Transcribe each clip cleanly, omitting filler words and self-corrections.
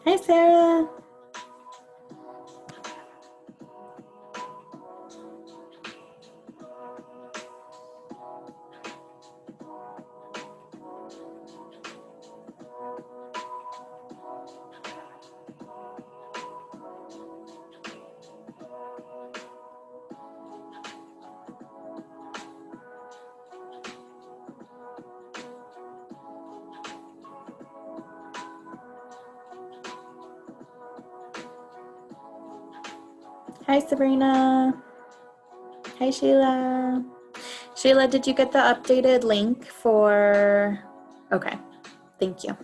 Hi, Sarah. Hi, Sabrina. Hi, Sheila. Sheila, did you get the updated link for... Okay, thank you.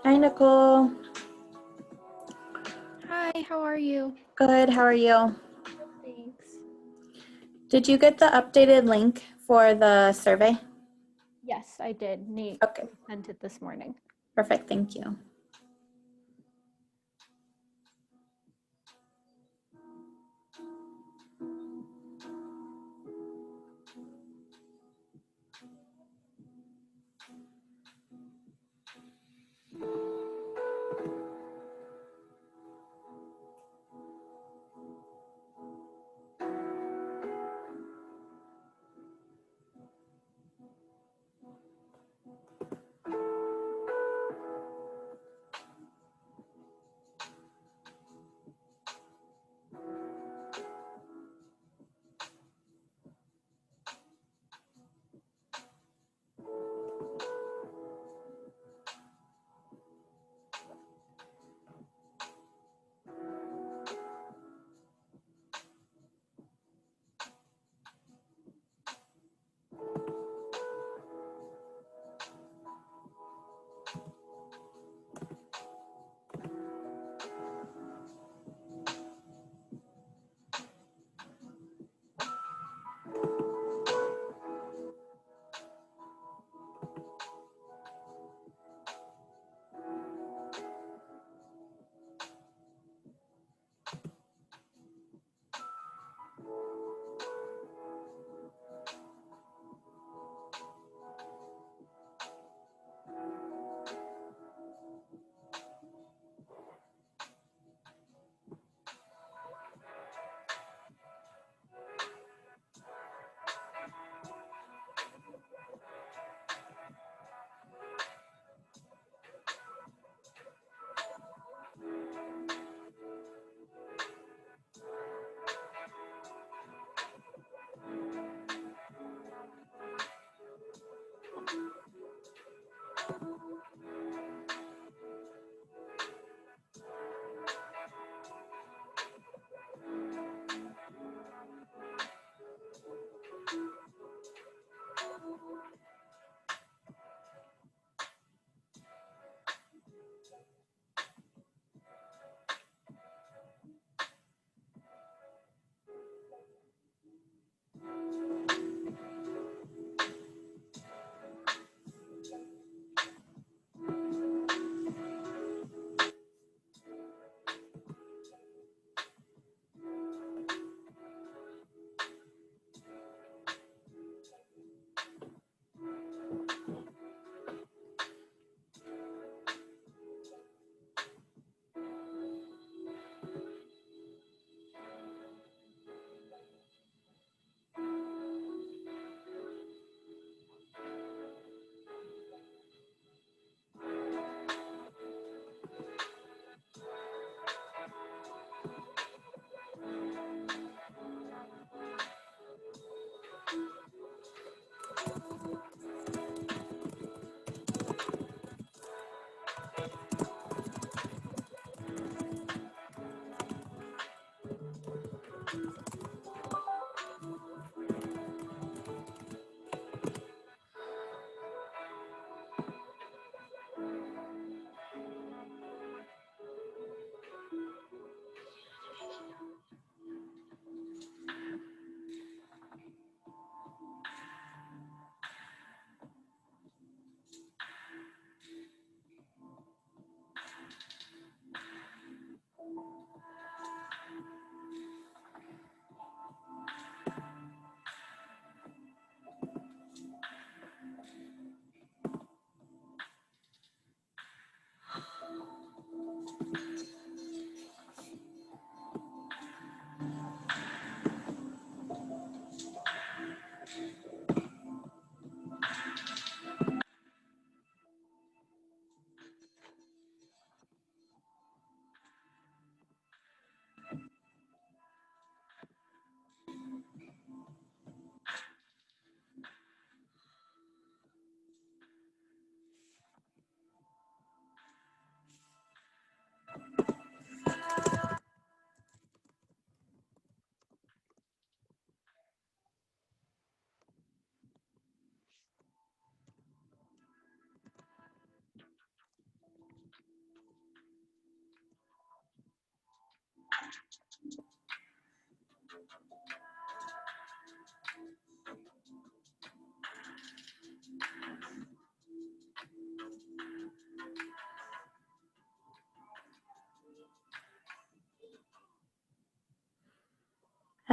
Hi, Nicole. Hi, how are you? Good, how are you? Thanks. Did you get the updated link for the survey? Yes, I did. Nate Okay, sent it this morning. perfect, thank you.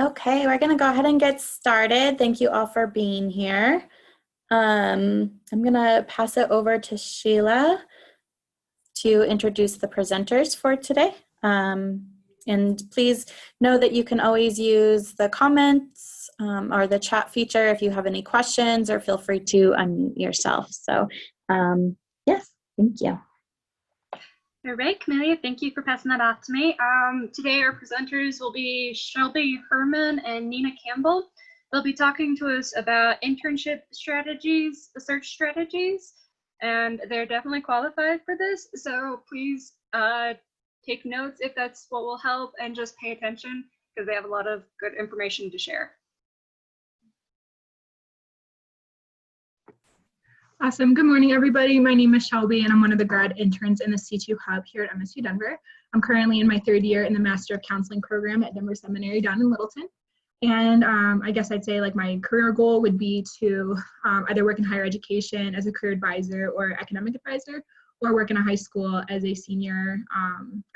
Okay, we're going to go ahead and get started. Thank you all for being here. I'm going to pass it over to Sheila to introduce the presenters for today. And please know that you can always use the comments or the chat feature if you have any questions, or feel free to unmute yourself. So yes, thank you. All right, Camelia, thank you for passing that off to me. Today our presenters will be Shelby Herman and Nina Campbell. They'll be talking to us about internship strategies, search strategies, and they're definitely qualified for this. So please take notes if that's what will help, and just pay attention because they have a lot of good information to share. Awesome. Good morning, everybody. My name is Shelby, and I'm one of the grad interns in the C2 Hub here at MSU Denver. I'm currently in my third year in the Master of Counseling program at Denver Seminary down in Littleton. And I guess I'd say like my career goal would be to either work in higher education as a career advisor or academic advisor, or work in a high school as a senior,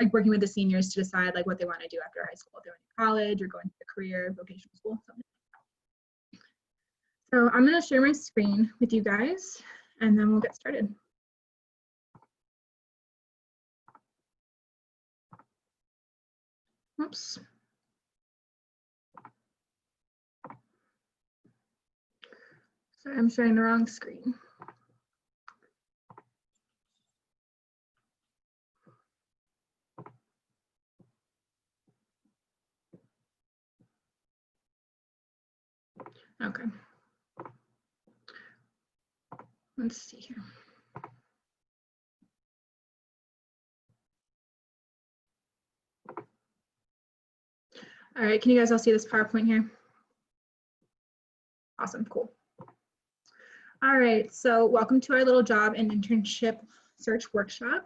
like working with the seniors to decide like what they want to do after high school, if they're in college or going to a career, vocational school, something. So I'm going to share my screen with you guys, and then we'll get started. Oops. Sorry, I'm sharing the wrong screen. Okay. Let's see here. All right, can you guys all see this PowerPoint here? Awesome, cool. All right, so welcome to our little job and internship search workshop.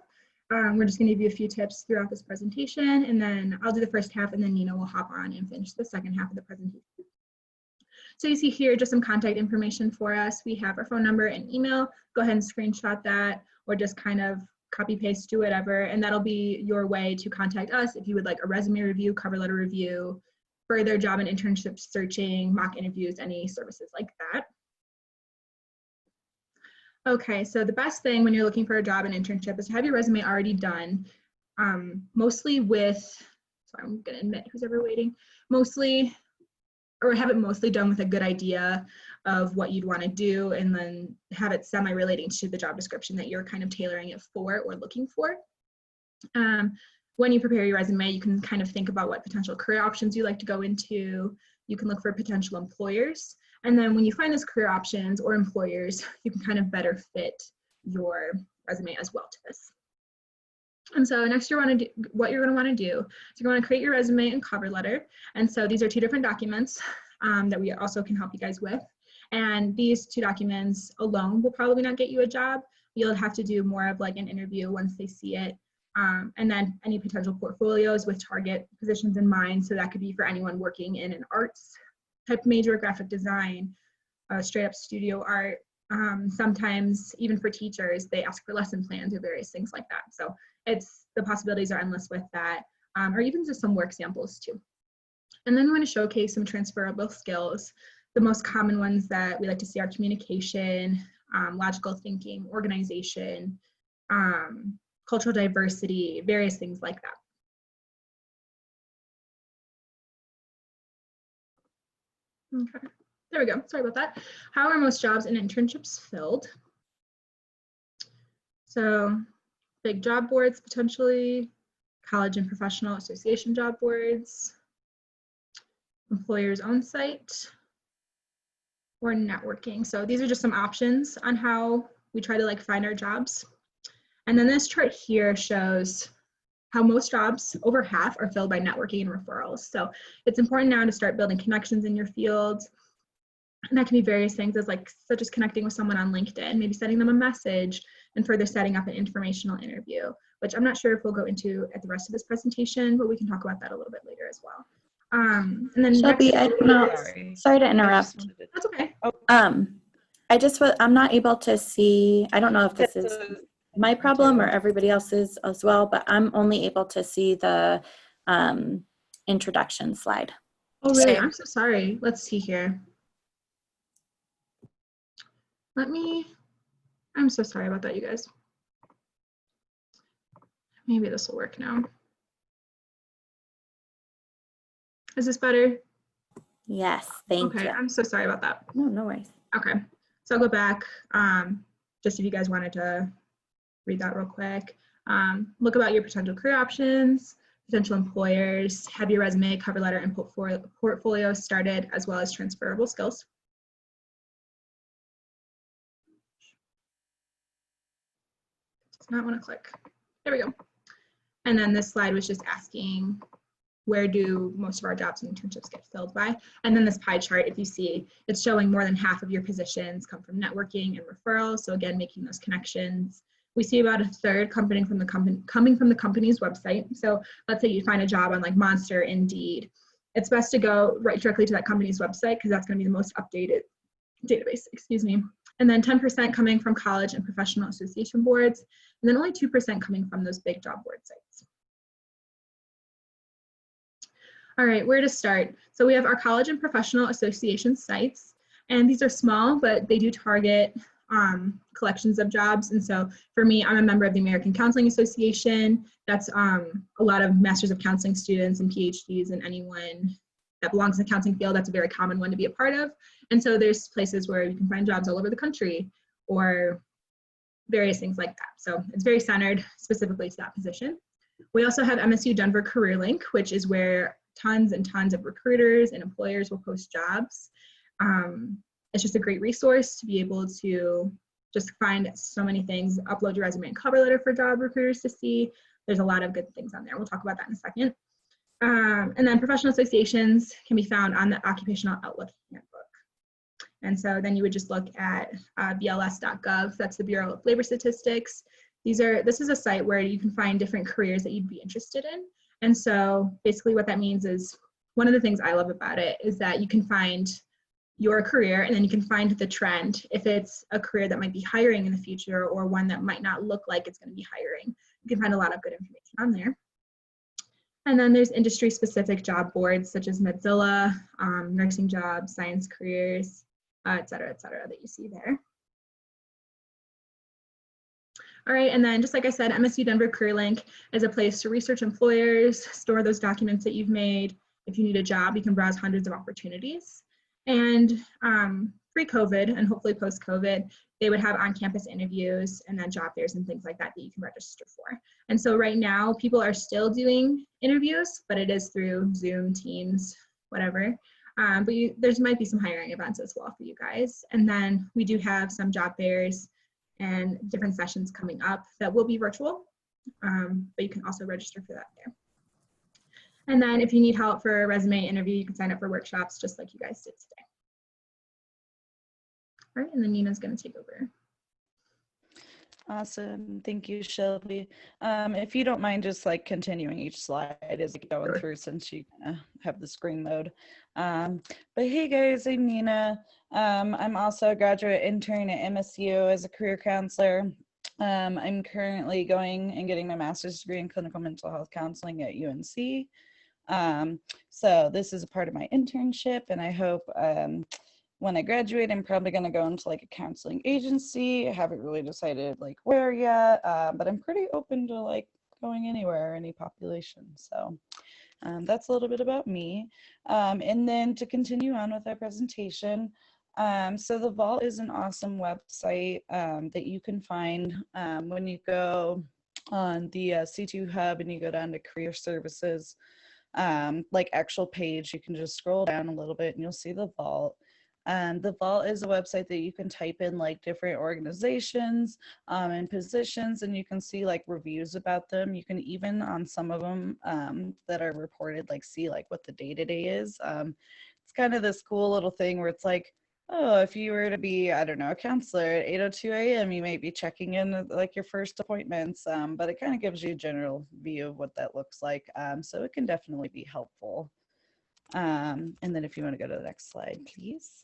We're just gonna give you a few tips throughout this presentation, and then I'll do the first half, and then Nina will hop on and finish the second half of the presentation. So you see here just some contact information for us. We have our phone number and email. Go ahead and screenshot that, or just kind of copy paste, do whatever, and that'll be your way to contact us if you would like a resume review, cover letter review, further job and internship searching, mock interviews, any services like that. Okay, so the best thing when you're looking for a job and internship is to have your resume already done, mostly with, sorry, I'm gonna admit who's ever waiting, mostly, or have it mostly done with a good idea of what you'd want to do, and then have it semi-relating to the job description that you're kind of tailoring it for or looking for. When you prepare your resume, you can kind of think about what potential career options you like to go into. You can look for potential employers. And then when you find those career options or employers, you can kind of better fit your resume as well to this. And so next what you're going to want to do is you're going to create your resume and cover letter. And so these are two different documents that we also can help you guys with. And these two documents alone will probably not get you a job. You'll have to do more of like an interview once they see it. And then any potential portfolios with target positions in mind. So that could be for anyone working in an arts type major, graphic design, straight up studio art. Sometimes even for teachers, they ask for lesson plans or various things like that. So the possibilities are endless with that, or even just some work samples too. And then we want to showcase some transferable skills. The most common ones that we like to see are communication, logical thinking, organization, cultural diversity, various things like that. Okay, there we go. Sorry about that. How are most jobs and internships filled? So big job boards, potentially, college and professional association job boards, employer's own site, or networking. So these are just some options on how we try to like find our jobs. And then this chart here shows how most jobs, over half, are filled by networking and referrals. So it's important now to start building connections in your field. And that can be various things such as connecting with someone on LinkedIn, maybe sending them a message, and further setting up an informational interview, which I'm not sure if we'll go into at the rest of this presentation, but we can talk about that a little bit later as well. And then Shelby, sorry to interrupt. That's okay. I'm not able to see, I don't know if this is my problem or everybody else's as well, but I'm only able to see the introduction slide. Oh, really? Same. I'm so sorry. Let's see here. I'm so sorry about that, you guys. Maybe this will work now. Is this better? Yes, thank Okay, you. I'm so sorry about that. No, no worries. Okay, so I'll go back, just if you guys wanted to read that real quick. Look about your potential career options, potential employers, have your resume, cover letter, and portfolio started, as well as transferable skills. Does not want to click. There we go. And then this slide was just asking, where do most of our jobs and internships get filled by? And then this pie chart, if you see, it's showing more than half of your positions come from networking and referrals. So again, making those connections. We see about a third coming from the company's website. So let's say you find a job on like Monster, Indeed. It's best to go right directly to that company's website because that's going to be the most updated database, excuse me. And then 10% coming from college and professional association boards, and then only 2% coming from those big job board sites. All right, where to start? So we have our college and professional association sites, and these are small, but they do target collections of jobs. And so for me, I'm a member of the American Counseling Association. That's a lot of Masters of Counseling students and PhDs and anyone that belongs in the counseling field. That's a very common one to be a part of. And so there's places where you can find jobs all over the country or various things like that. So it's very centered specifically to that position. We also have MSU Denver Career Link, which is where tons and tons of recruiters and employers will post jobs. It's just a great resource to be able to just find so many things, upload your resume and cover letter for job recruiters to see. There's a lot of good things on there. We'll talk about that in a second. And then professional associations can be found on the Occupational Outlook Handbook. And so then you would just look at BLS.gov, that's the Bureau of Labor Statistics. This is a site where you can find different careers that you'd be interested in. And so basically what that means is, one of the things I love about it is that you can find your career and then you can find the trend if it's a career that might be hiring in the future or one that might not look like it's going to be hiring. You can find a lot of good information on there. And then there's industry-specific job boards such as Mozilla, nursing jobs, science careers, et cetera, that you see there. All right, and then just like I said, MSU Denver Career Link is a place to research employers, store those documents that you've made. If you need a job, you can browse hundreds of opportunities. And pre-COVID and hopefully post-COVID, they would have on-campus interviews and then job fairs and things like that that you can register for. And so right now, people are still doing interviews, but it is through Zoom, Teams, whatever. But there might be some hiring events as well for you guys. And then we do have some job fairs and different sessions coming up that will be virtual, but you can also register for that there. And then if you need help for a resume interview, you can sign up for workshops just like you guys did today. All right, and then Nina's gonna take over. Awesome. Thank you, Shelby. If you don't mind just like continuing each slide as we go through since you have the screen mode. But hey guys, I'm Nina. I'm also a graduate intern at MSU as a career counselor. I'm currently going and getting my master's degree in clinical mental health counseling at UNC. So this is a part of my internship, and I hope when I graduate, I'm probably going to go into like a counseling agency. I haven't really decided like where yet, but I'm pretty open to like going anywhere, any population. So that's a little bit about me. And then to continue on with our presentation, so the Vault is an awesome website that you can find when you go on the C2 Hub and you go down to career services, like actual page. You can just scroll down a little bit and you'll see the Vault. The Vault is a website that you can type in like different organizations and positions, and you can see like reviews about them. You can even on some of them that are reported, like see like what the day-to-day is. It's kind of this cool little thing where it's like, oh, if you were to be, I don't know, a counselor at 8:02 a.m., you might be checking in like your first appointments, but it kind of gives you a general view of what that looks like. So it can definitely be helpful. And then if you want to go to the next slide, please.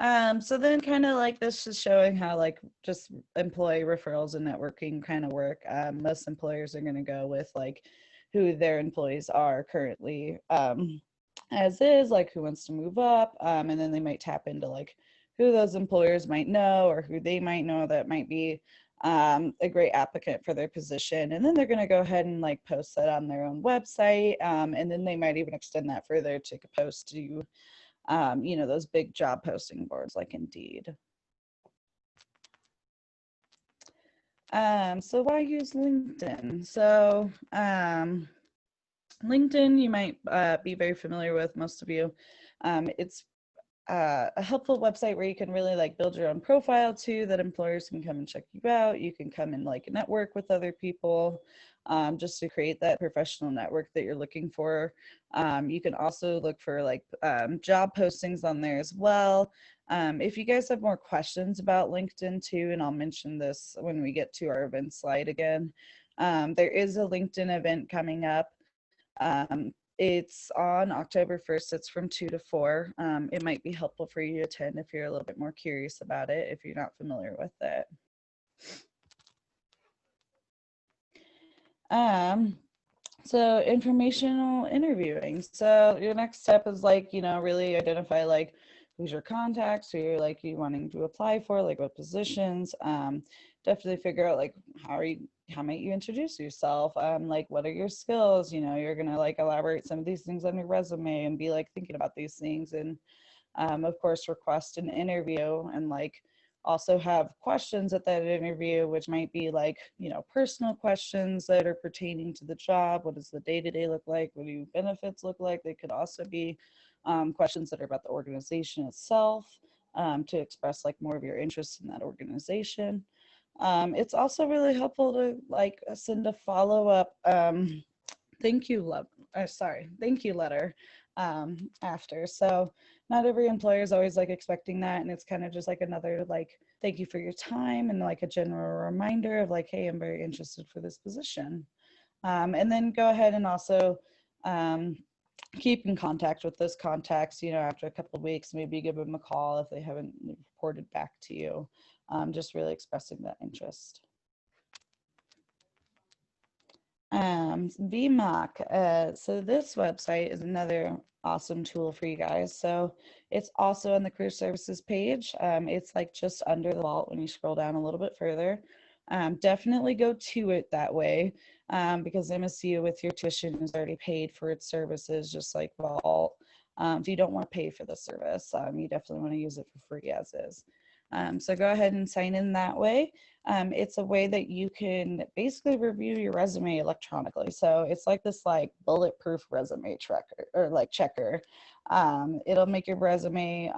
So then kind of like this is showing how like just employee referrals and networking kind of work. Most employers are going to go with like who their employees are currently, as is, like who wants to move up, and then they might tap into like who those employers might know or who they might know that might be a great applicant for their position. And then they're going to go ahead and like post that on their own website, and then they might even extend that further to post to, you know, those big job posting boards like Indeed. So why use LinkedIn? So LinkedIn, you might be very familiar with, most of you. It's a helpful website where you can really like build your own profile too, that employers can come and check you out. You can come and like network with other people, just to create that professional network that you're looking for. You can also look for like job postings on there as well. If you guys have more questions about LinkedIn too, and I'll mention this when we get to our event slide again, there is a LinkedIn event coming up. It's on October 1st. It's from 2 to 4. It might be helpful for you to attend if you're a little bit more curious about it, if you're not familiar with it. So informational interviewing. So your next step is like, you know, really identify like who's your contacts, who you're like you wanting to apply for, like what positions. Definitely figure out like how might you introduce yourself? Like what are your skills? You know, you're gonna like elaborate some of these things on your resume and be like thinking about these things, and of course request an interview, and like also have questions at that interview, which might be like, you know, personal questions that are pertaining to the job. What does the day-to-day look like? What do benefits look like? They could also be questions that are about the organization itself, to express like more of your interest in that organization. It's also really helpful to like send a follow-up thank you letter after. So not every employer is always like expecting that, and it's kind of just like another like thank you for your time and like a general reminder of like, hey, I'm very interested for this position. And then go ahead and also keep in contact with those contacts, you know, after a couple of weeks, maybe give them a call if they haven't reported back to you. Just really expressing that interest. VMOC. So this website is another awesome tool for you guys. So it's also on the career services page. It's like just under the vault when you scroll down a little bit further. Definitely go to it that way, because MSU with your tuition is already paid for its services, just like vault. If you don't want to pay for the service, you definitely want to use it for free as is. So go ahead and sign in that way. It's a way that you can basically review your resume electronically. So it's like this like bulletproof resume tracker or like checker. It'll make your resume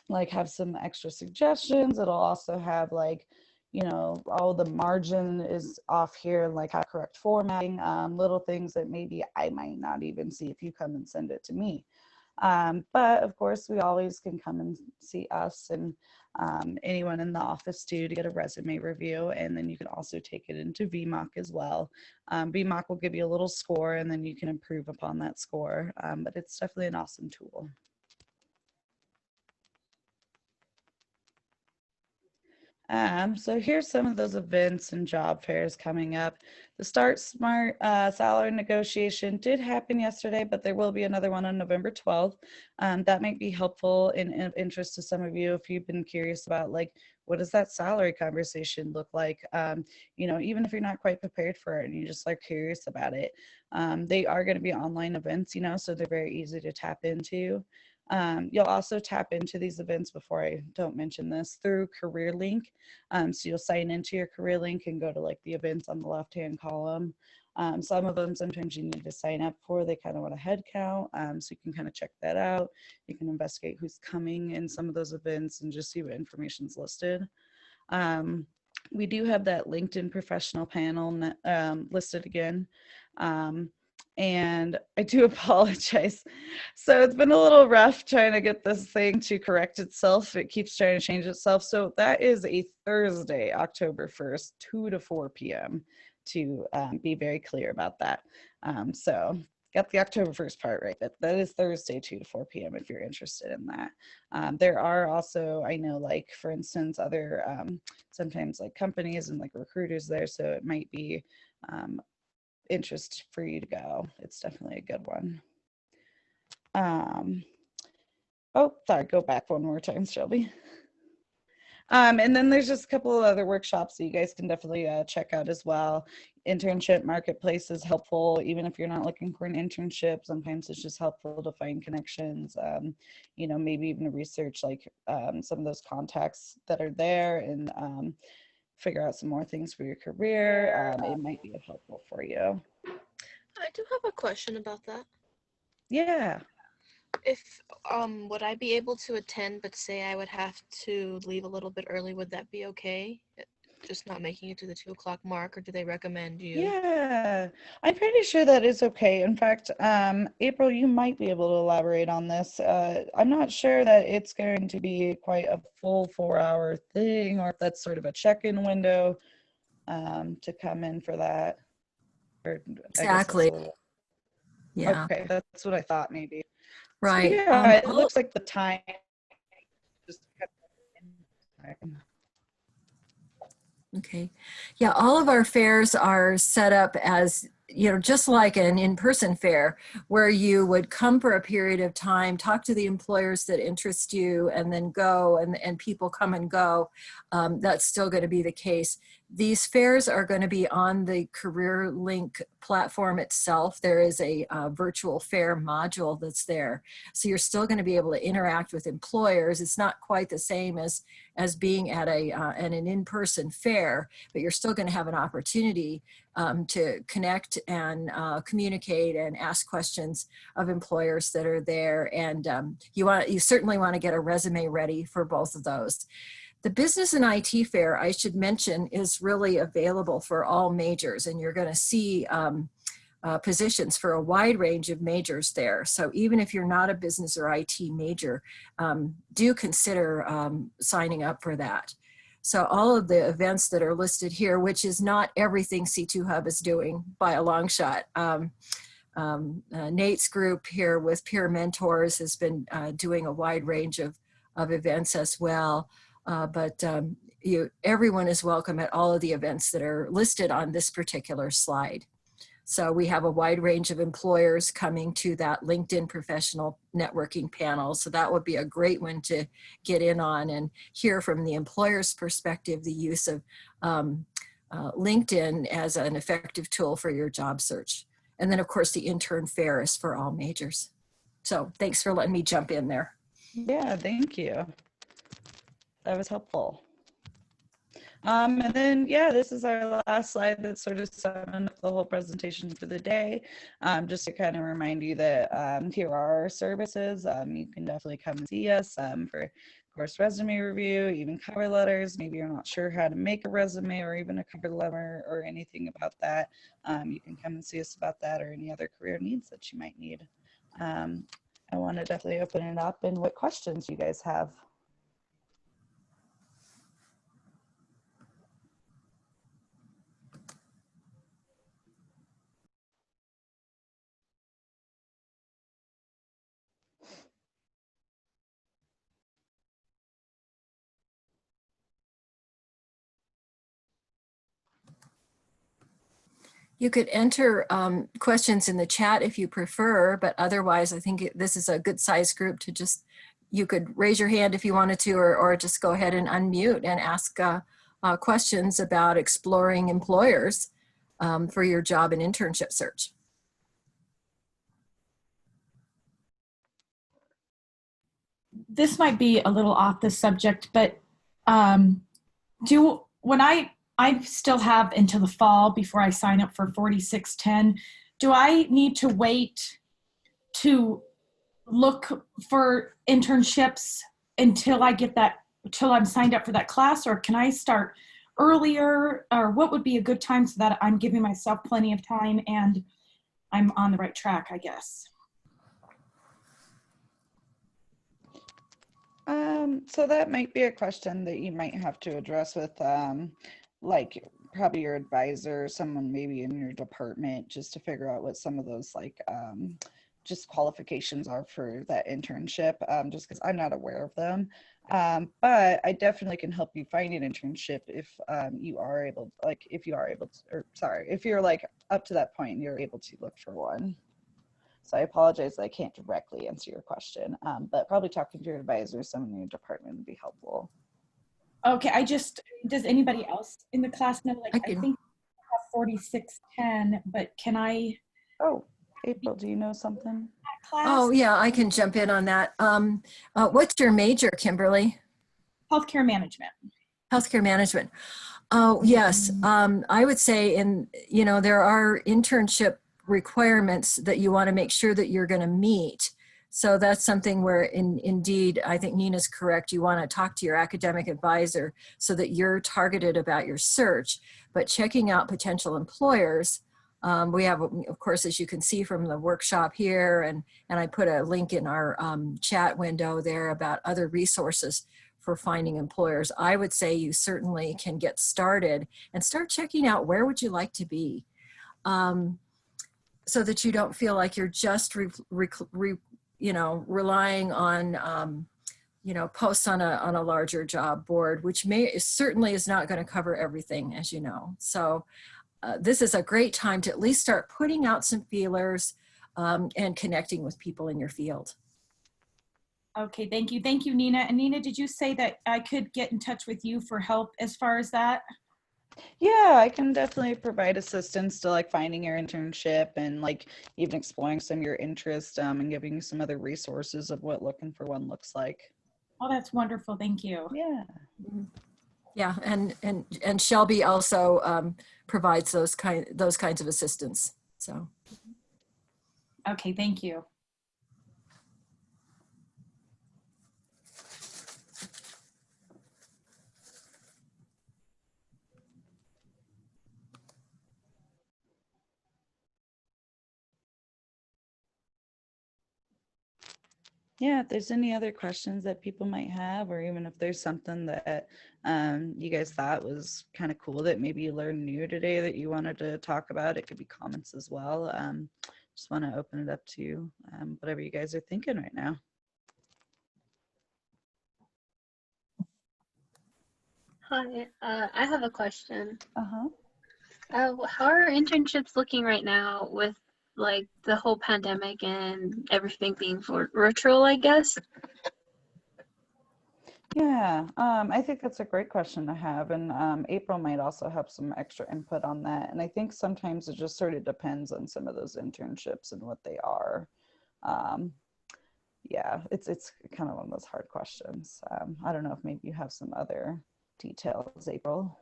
like have some extra suggestions. It'll also have like, you know, all the margin is off here, like how correct formatting, little things that maybe I might not even see if you come and send it to me. But of course, we always can come and see us and anyone in the office too to get a resume review. And then you can also take it into VMOC as well. VMOC will give you a little score and then you can improve upon that score. But it's definitely an awesome tool. So here's some of those events and job fairs coming up. The Start Smart salary negotiation did happen yesterday, but there will be another one on November 12th. That might be helpful and of interest to some of you if you've been curious about like, what does that salary conversation look like? You know, even if you're not quite prepared for it and you just are curious about it. They are going to be online events, you know, so they're very easy to tap into. You'll also tap into these events, before I don't mention this, through Career Link. So you'll sign into your Career Link and go to like the events on the left-hand column. Some of them sometimes you need to sign up for. They kind of want a head count, so you can kind of check that out. You can investigate who's coming in some of those events and just see what information's listed. We do have that LinkedIn professional panel listed again. And I do apologize. So it's been a little rough trying to get this thing to correct itself. It keeps trying to change itself. So that is a Thursday, October 1st, 2 to 4 p.m. to be very clear about that. So got the October 1st part right, but that is Thursday, 2 to 4 p.m. if you're interested in that. There are also, I know, like, for instance, other sometimes like companies and like recruiters there. So it might be interest for you to go. It's definitely a good one. Oh, sorry, go back one more time, Shelby. And then there's just a couple of other workshops that you guys can definitely check out as well. Internship marketplace is helpful, even if you're not looking for an internship. Sometimes it's just helpful to find connections, you know, maybe even to research like some of those contacts that are there and figure out some more things for your career. It might be helpful for you. I do have a question about that. Yeah. If would I be able to attend, but say I would have to leave a little bit early, would that be okay? Just not making it to the 2 o'clock mark, or do they recommend you? Yeah, I'm pretty sure that is okay. In fact, April, you might be able to elaborate on this. I'm not sure that it's going to be quite a full 4-hour thing, or if that's sort of a check-in window to come in for that. Or I guess that's Exactly. a little, Yeah, okay, that's what I thought maybe. So right. yeah, it looks like the time just kept. Okay. Yeah, all of our fairs are set up as, you know, just like an in-person fair where you would come for a period of time, talk to the employers that interest you, and then go, and people come and go. That's still going to be the case. These fairs are going to be on the Career Link platform itself. There is a virtual fair module that's there. So you're still going to be able to interact with employers. It's not quite the same as being at an in-person fair, but you're still going to have an opportunity to connect and communicate and ask questions of employers that are there. And you certainly want to get a resume ready for both of those. The Business and IT Fair, I should mention, is really available for all majors, and you're going to see positions for a wide range of majors there. So even if you're not a business or IT major, do consider signing up for that. So all of the events that are listed here, which is not everything C2 Hub is doing by a long shot. Nate's group here with Peer Mentors has been doing a wide range of events as well. But everyone is welcome at all of the events that are listed on this particular slide. So we have a wide range of employers coming to that LinkedIn professional networking panel. So that would be a great one to get in on and hear from the employer's perspective, the use of LinkedIn as an effective tool for your job search. And then of course the intern fair is for all majors. So thanks for letting me jump in there. Yeah, thank you. That was helpful. And then, yeah, this is our last slide that's sort of summing up the whole presentation for the day. Just to kind of remind you that here are our services. You can definitely come and see us for, of course, resume review, even cover letters. Maybe you're not sure how to make a resume or even a cover letter or anything about that. You can come and see us about that or any other career needs that you might need. I want to definitely open it up and what questions you guys have. You could enter questions in the chat if you prefer, but otherwise I think this is a good size group to just, you could raise your hand if you wanted to, or just go ahead and unmute and ask questions about exploring employers for your job and internship search. This might be a little off the subject, but when I still have until the fall before I sign up for 4610, do I need to wait to look for internships until I get that, until I'm signed up for that class, or can I start earlier, or what would be a good time so that I'm giving myself plenty of time and I'm on the right track, I guess? So that might be a question that you might have to address with like probably your advisor, someone maybe in your department, just to figure out what some of those like just qualifications are for that internship, just because I'm not aware of them. But I definitely can help you find an internship if you are able, like, if you are able to, or sorry, if you're like up to that point and you're able to look for one. So I apologize that I can't directly answer your question, but probably talking to your advisor, someone in your department would be helpful. Okay, does anybody else in the class know? Like, I I can- think I have 4610, but can I Oh, April, do you know something? class? Oh, yeah, I can jump in on that. What's your major, Kimberly? Healthcare management. Healthcare management. Oh, yes. I would say there are internship requirements that you want to make sure that you're going to meet. So that's something where indeed, I think Nina's correct. You want to talk to your academic advisor so that you're targeted about your search, but checking out potential employers. We have, of course, as you can see from the workshop here, and I put a link in our chat window there about other resources for finding employers. I would say you certainly can get started and start checking out where would you like to be, so that you don't feel like you're just relying on posts on a larger job board, which certainly is not going to cover everything, as you know. So this is a great time to at least start putting out some feelers and connecting with people in your field. Okay, thank you. Thank you, Nina. And Nina, did you say that I could get in touch with you for help as far as that? Yeah, I can definitely provide assistance to like finding your internship and like even exploring some of your interests and giving you some other resources of what looking for one looks like. Oh, that's wonderful. Thank you. Yeah. Yeah, and Shelby also provides those kinds of assistance. So. Okay, thank you. Yeah, if there's any other questions that people might have, or even if there's something that you guys thought was kind of cool that maybe you learned new today that you wanted to talk about, it could be comments as well. Just want to open it up to whatever you guys are thinking right now. Hi, I have a question. Uh-huh. How are internships looking right now with like the whole pandemic and everything being virtual, I guess? Yeah, I think that's a great question to have. And April might also have some extra input on that. And I think sometimes it just sort of depends on some of those internships and what they are. Yeah, it's kind of one of those hard questions. I don't know if maybe you have some other details, April.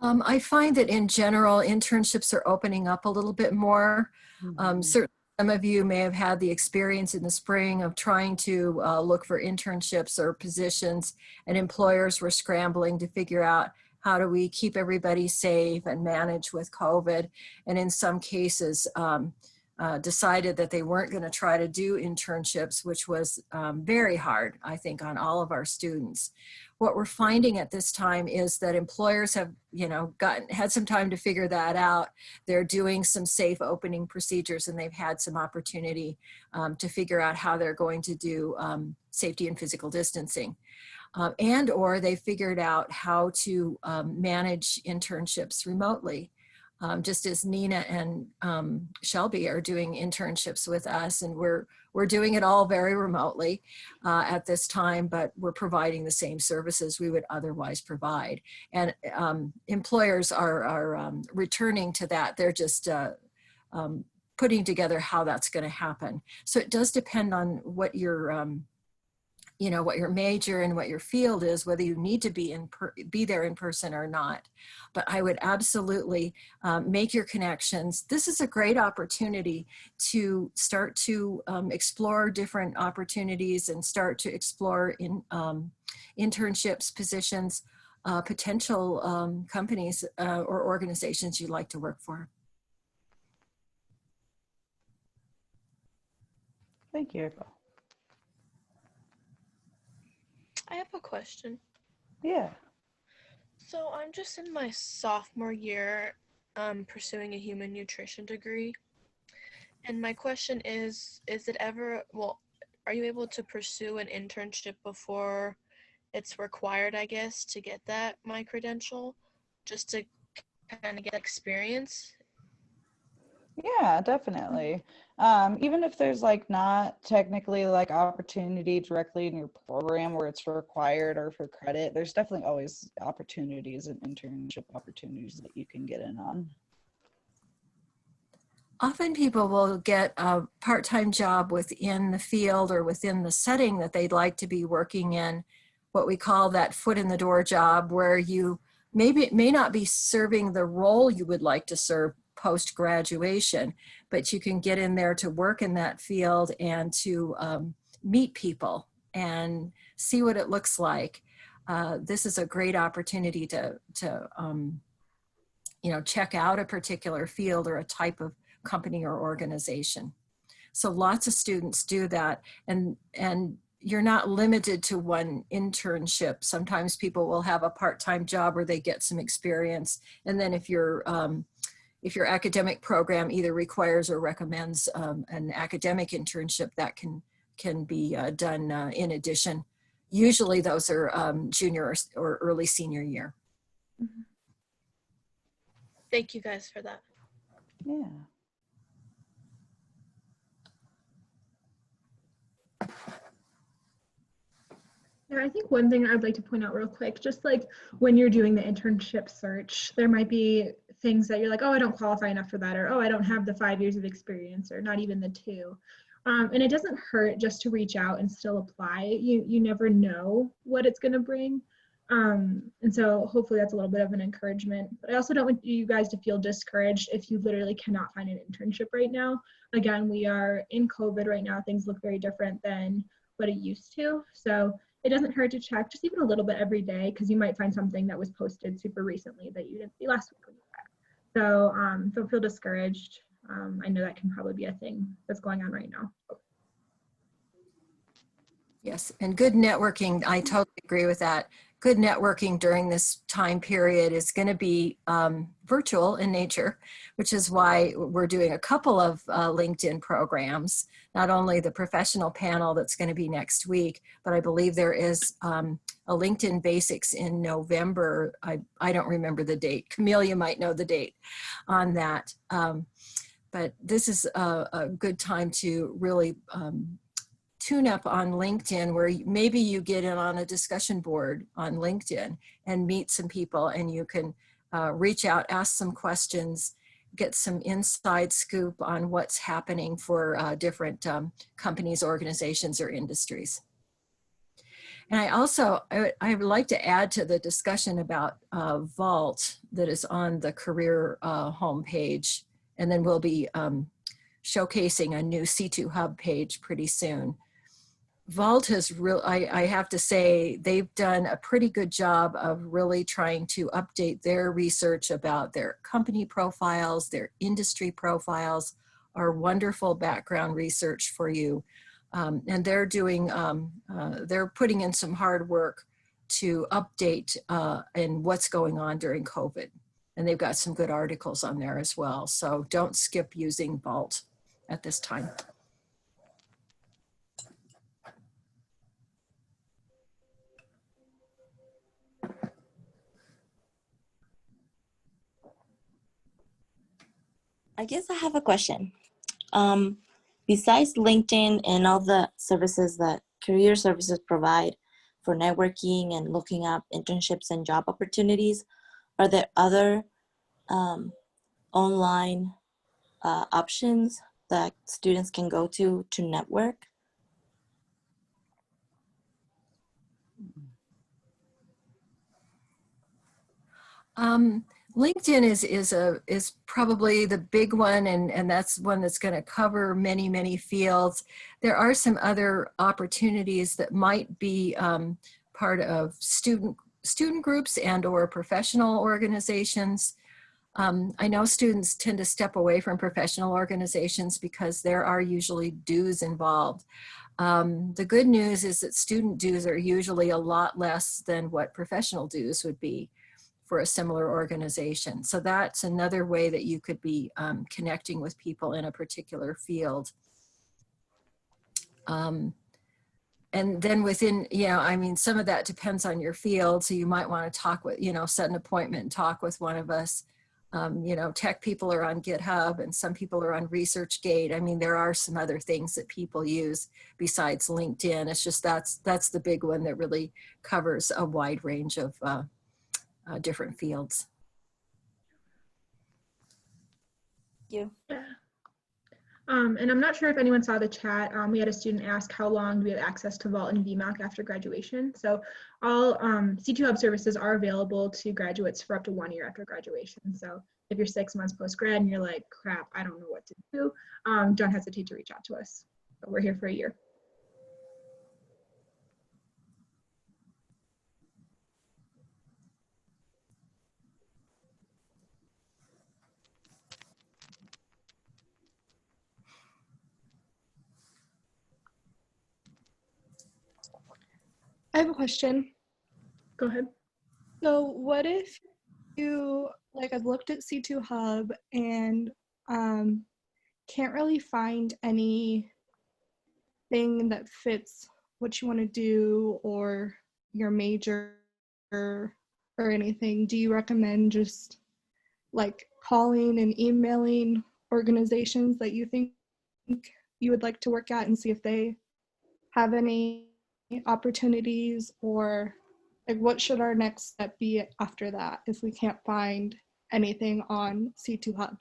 I find that in general, internships are opening up a little bit more. Certainly, some of you may have had the experience in the spring of trying to look for internships or positions, and employers were scrambling to figure out how do we keep everybody safe and manage with COVID. And in some cases, decided that they weren't going to try to do internships, which was very hard, I think, on all of our students. What we're finding at this time is that employers have, had some time to figure that out. They're doing some safe opening procedures, and they've had some opportunity to figure out how they're going to do safety and physical distancing. And or they figured out how to manage internships remotely. Just as Nina and Shelby are doing internships with us, and we're doing it all very remotely at this time, but we're providing the same services we would otherwise provide. And employers are returning to that. They're just putting together how that's going to happen. So it does depend on what your what your major and what your field is, whether you need to be there in person or not. But I would absolutely make your connections. This is a great opportunity to start to explore different opportunities and start to explore in internships, positions, potential companies or organizations you'd like to work for. Thank you, April. I have a question. Yeah. So I'm just in my sophomore year pursuing a human nutrition degree. And my question is it ever, well, are you able to pursue an internship before it's required, I guess, to get that my credential, just to kind of get experience? Yeah, definitely. Even if there's like not technically like opportunity directly in your program where it's required or for credit, there's definitely always opportunities and internship opportunities that you can get in on. Often people will get a part-time job within the field or within the setting that they'd like to be working in, what we call that foot in the door job, where you may not be serving the role you would like to serve post-graduation, but you can get in there to work in that field and to meet people and see what it looks like. This is a great opportunity to check out a particular field or a type of company or organization. So lots of students do that, and you're not limited to one internship. Sometimes people will have a part-time job where they get some experience, and then if your academic program either requires or recommends an academic internship, that can be done in addition. Usually those are junior or early senior year. Thank you guys for that. Yeah. Yeah, I think one thing I'd like to point out real quick, just like when you're doing the internship search, there might be things that you're like, oh, I don't qualify enough for that, or oh, I don't have the 5 years of experience, or not even the 2. And it doesn't hurt just to reach out and still apply. You never know what it's going to bring. And so hopefully that's a little bit of an encouragement. But I also don't want you guys to feel discouraged if you literally cannot find an internship right now. Again, we are in COVID right now. Things look very different than what it used to. So it doesn't hurt to check just even a little bit every day, because you might find something that was posted super recently that you didn't see last week when you were back. So don't feel discouraged. I know that can probably be a thing that's going on right now. Yes, and good networking, I totally agree with that. Good networking during this time period is going to be virtual in nature, which is why we're doing a couple of LinkedIn programs, not only the professional panel that's going to be next week, but I believe there is a LinkedIn Basics in November. I don't remember the date. Camelia might know the date on that. But this is a good time to really tune up on LinkedIn, where maybe you get in on a discussion board on LinkedIn and meet some people, and you can reach out, ask some questions, get some inside scoop on what's happening for different companies, organizations, or industries. And I would like to add to the discussion about Vault that is on the career homepage, and then we'll be showcasing a new C2 Hub page pretty soon. Vault has I have to say, they've done a pretty good job of really trying to update their research about their company profiles, their industry profiles, our wonderful background research for you. And they're doing, they're putting in some hard work to update and what's going on during COVID. And they've got some good articles on there as well. So don't skip using Vault at this time. I guess I have a question. Besides LinkedIn and all the services that career services provide for networking and looking up internships and job opportunities, are there other online options that students can go to network? LinkedIn is probably the big one, and that's one that's going to cover many fields. There are some other opportunities that might be part of student groups and or professional organizations. I know students tend to step away from professional organizations because there are usually dues involved. The good news is that student dues are usually a lot less than what professional dues would be. for a similar organization. So that's another way that you could be connecting with people in a particular field. And then within, I mean, some of that depends on your field. So you might want to talk with, set an appointment and talk with one of us. Tech people are on GitHub and some people are on ResearchGate. I mean, there are some other things that people use besides LinkedIn. It's just that's the big one that really covers a wide range of different fields. Thank you. And I'm not sure if anyone saw the chat. We had a student ask how long do we have access to Vault and VMAC after graduation. So all C2 Hub services are available to graduates for up to 1 year after graduation. So if you're 6 months post-grad and you're like, crap, I don't know what to do, don't hesitate to reach out to us. But we're here for a year. I have a question. Go ahead. So what if you, like, I've looked at C2 Hub and can't really find anything that fits what you want to do or your major or anything. Do you recommend just like calling and emailing organizations that you think you would like to work at and see if they have any opportunities, or like what should our next step be after that if we can't find anything on C2 Hub?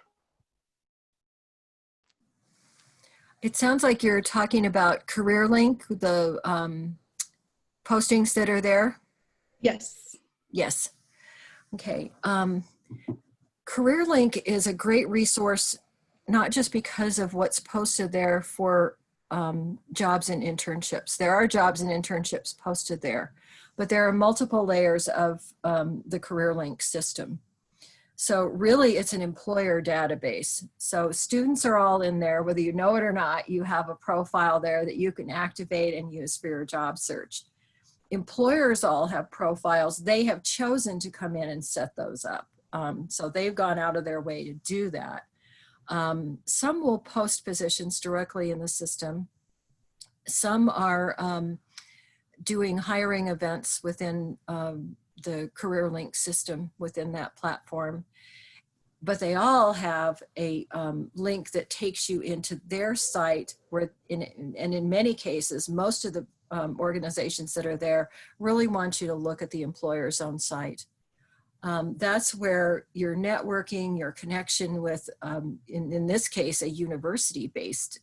It sounds like you're talking about CareerLink, the postings that are there. Yes. Yes. Okay. CareerLink is a great resource, not just because of what's posted there for jobs and internships. There are jobs and internships posted there, but there are multiple layers of the CareerLink system. So really it's an employer database. So students are all in there, whether you know it or not. You have a profile there that you can activate and use for your job search. Employers all have profiles. They have chosen to come in and set those up. So they've gone out of their way to do that. Some will post positions directly in the system. Some are doing hiring events within the CareerLink system within that platform. But they all have a link that takes you into their site where, and in many cases, most of the organizations that are there really want you to look at the employer's own site. That's where your networking, your connection with, in this case, a university-based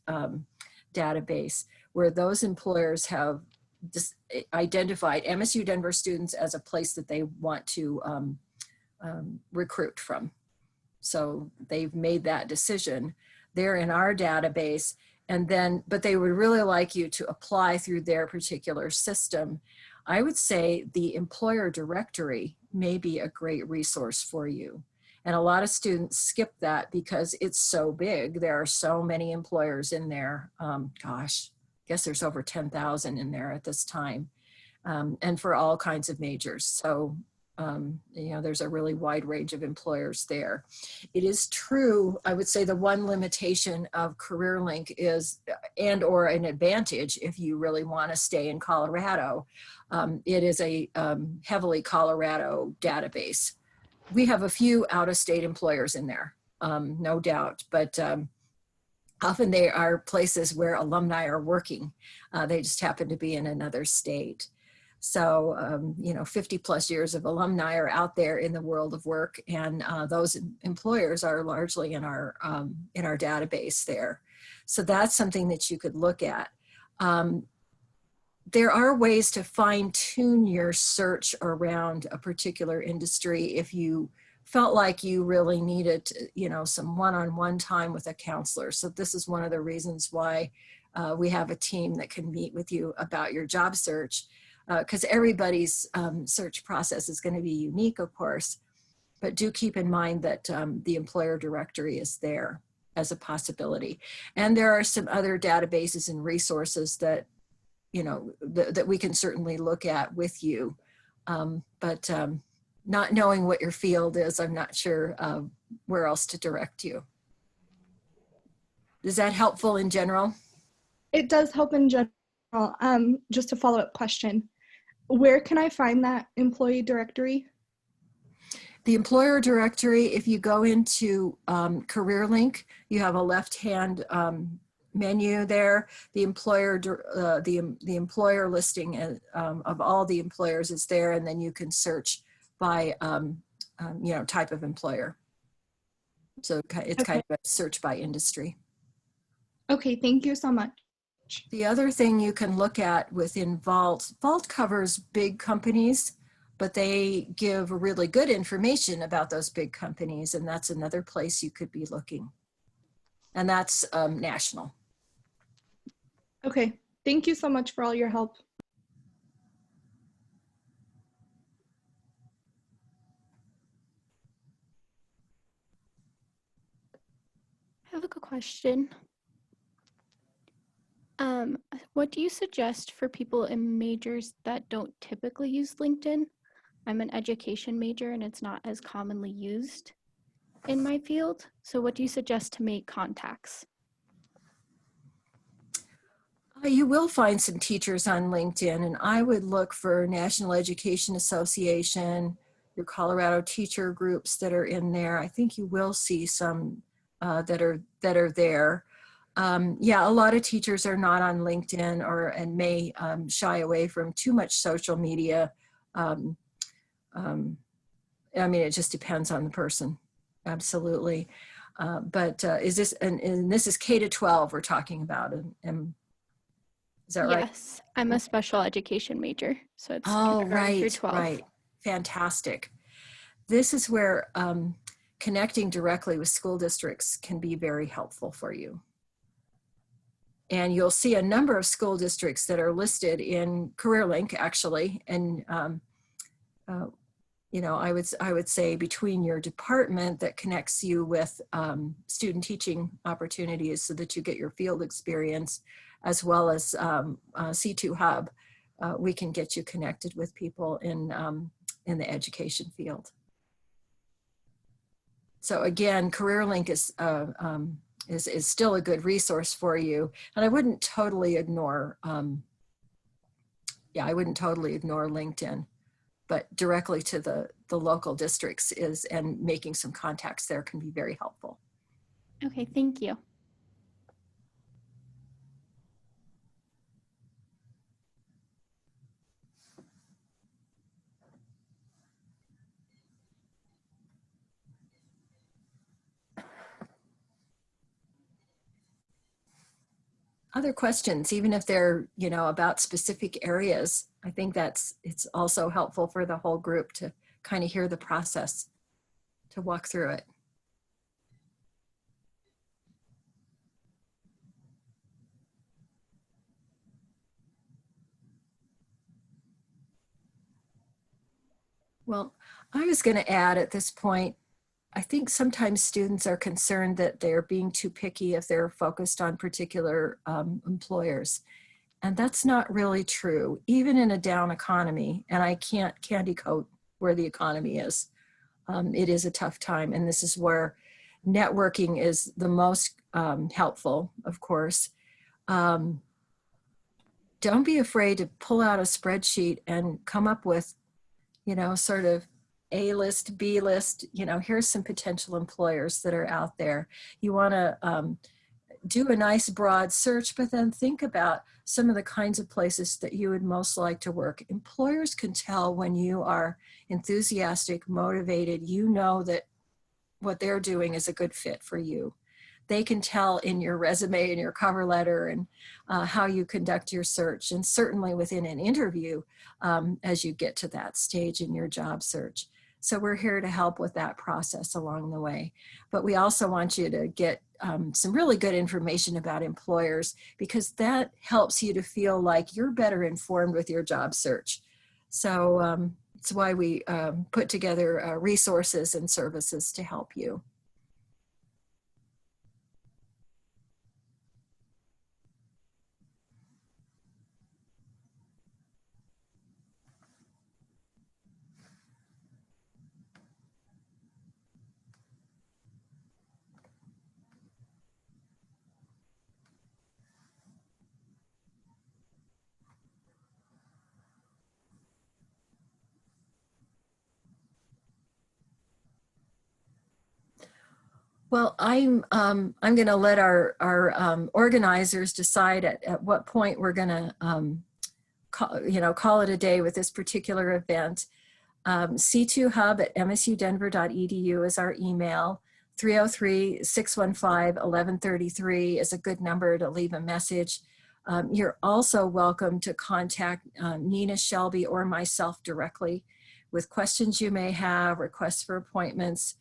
database, where those employers have just identified MSU Denver students as a place that they want to recruit from. So they've made that decision. They're in our database, and then, but they would really like you to apply through their particular system. I would say the employer directory may be a great resource for you. And a lot of students skip that because it's so big. There are so many employers in there. Gosh, I guess there's over 10,000 in there at this time, and for all kinds of majors. So, you know, there's a really wide range of employers there. It is true, I would say the one limitation of CareerLink is, and or an advantage if you really want to stay in Colorado, it is a heavily Colorado database. We have a few out-of-state employers in there, no doubt, but often they are places where alumni are working. They just happen to be in another state. So, you know, 50 plus years of alumni are out there in the world of work, and those employers are largely in our database there. So that's something that you could look at. There are ways to fine tune your search around a particular industry if you felt like you really needed, you know, some one-on-one time with a counselor. So this is one of the reasons why we have a team that can meet with you about your job search, because everybody's search process is going to be unique, of course, but do keep in mind that the employer directory is there as a possibility. And there are some other databases and resources that, you know, that we can certainly look at with you. not knowing what your field is, I'm not sure where else to direct you. Is that helpful in general? It does help in general. Just a follow-up question. Where can I find that employee directory? The employer directory, if you go into Career Link, you have a left-hand menu there. The employer, the employer listing of all the employers is there, and then you can search by type of employer. So it's kind of a search by industry. Okay, thank you so much. The other thing you can look at within Vault covers big companies, but they give really good information about those big companies, and that's another place you could be looking. And that's national. Okay, thank you so much for all your help. I have a good question. What do you suggest for people in majors that don't typically use LinkedIn? I'm an education major and it's not as commonly used in my field. So what do you suggest to make contacts? You will find some teachers on LinkedIn, and I would look for National Education Association, your Colorado teacher groups that are in there. I think you will see some that are there. Yeah, a lot of teachers are not on LinkedIn and may shy away from too much social media. I mean, it just depends on the person. Absolutely. Is this, and this is K to 12 we're talking about, and is that right? Yes, I'm a special education major, so it's Oh, kindergarten through right, 12. right. Fantastic. This is where connecting directly with school districts can be very helpful for you. And you'll see a number of school districts that are listed in CareerLink, actually. And I would say between your department that connects you with student teaching opportunities so that you get your field experience, as well as C2 Hub, we can get you connected with people in the education field. So again, CareerLink is still a good resource for you, and I wouldn't totally ignore. I wouldn't totally ignore LinkedIn, but directly to the local districts and making some contacts there can be very helpful. Okay, thank you. Other questions, even if they're, about specific areas, I think it's also helpful for the whole group to kind of hear the process, to walk through it. Well, I was going to add at this point, I think sometimes students are concerned that they're being too picky if they're focused on particular employers. And that's not really true, even in a down economy. And I can't candy coat where the economy is. It is a tough time. And this is where networking is the most helpful, of course. Don't be afraid to pull out a spreadsheet and come up with, sort of A list, B list, here's some potential employers that are out there. You want to do a nice broad search, but then think about some of the kinds of places that you would most like to work. Employers can tell when you are enthusiastic, motivated, that what they're doing is a good fit for you. They can tell in your resume and your cover letter and how you conduct your search, and certainly within an interview as you get to that stage in your job search. So we're here to help with that process along the way. But we also want you to get some really good information about employers, because that helps you to feel like you're better informed with your job search. So it's why we put together resources and services to help you. Well, I'm going to let our organizers decide at what point we're going to call it a day with this particular event. c2hub@msudenver.edu is our email. 303-615-1133 is a good number to leave a message. You're also welcome to contact Nina, Shelby, or myself directly with questions you may have, requests for appointments,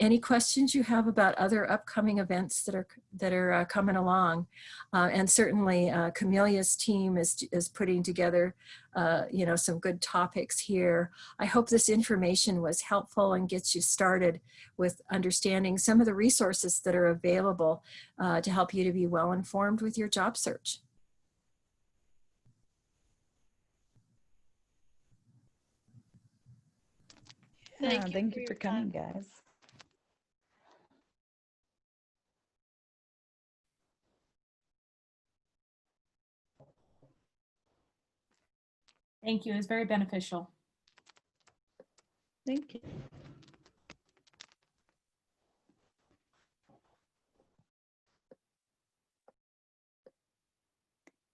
any questions you have about other upcoming events that are coming along. And certainly Camelia's team is putting together some good topics here. I hope this information was helpful and gets you started with understanding some of the resources that are available to help you to be well informed with your job search. Yeah, thank you for coming, guys. Thank you. It was very beneficial. Thank you.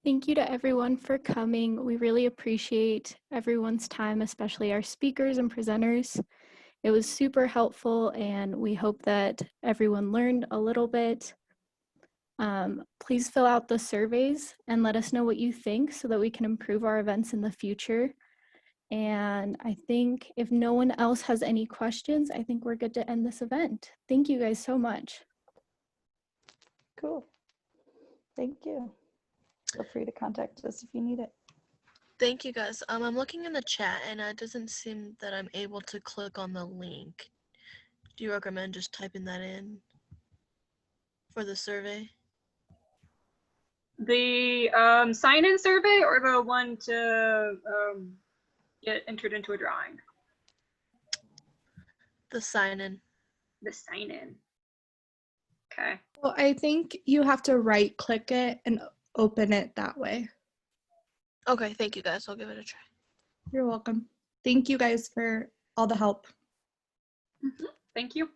Thank you to everyone for coming. We really appreciate everyone's time, especially our speakers and presenters. It was super helpful, and we hope that everyone learned a little bit. Please fill out the surveys and let us know what you think so that we can improve our events in the future. And I think if no one else has any questions, I think we're good to end this event. Thank you guys so much. Cool. Thank you. Feel free to contact us if you need it. Thank you guys. I'm looking in the chat and it doesn't seem that I'm able to click on the link. Do you recommend just typing that in for the survey? The sign-in survey or the one to get entered into a drawing? The sign-in. The sign-in. Okay. Well, I think you have to right click it and open it that way. Okay, thank you guys. I'll give it a try. You're welcome. Thank you guys for all the help. Thank you.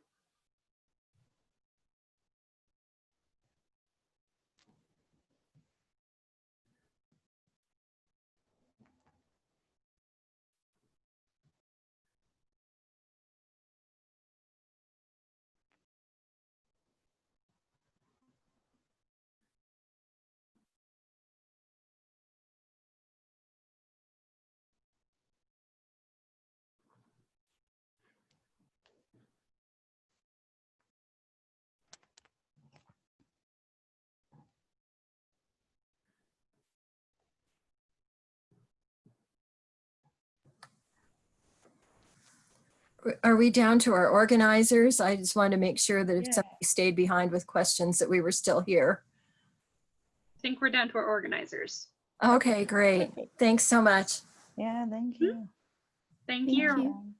Are we down to our organizers? I just wanted to make sure that if Yeah. somebody stayed behind with questions that we were still here. I think we're down to our organizers. Okay, great. Thanks so much. Yeah, thank you. Thank Thank you. you.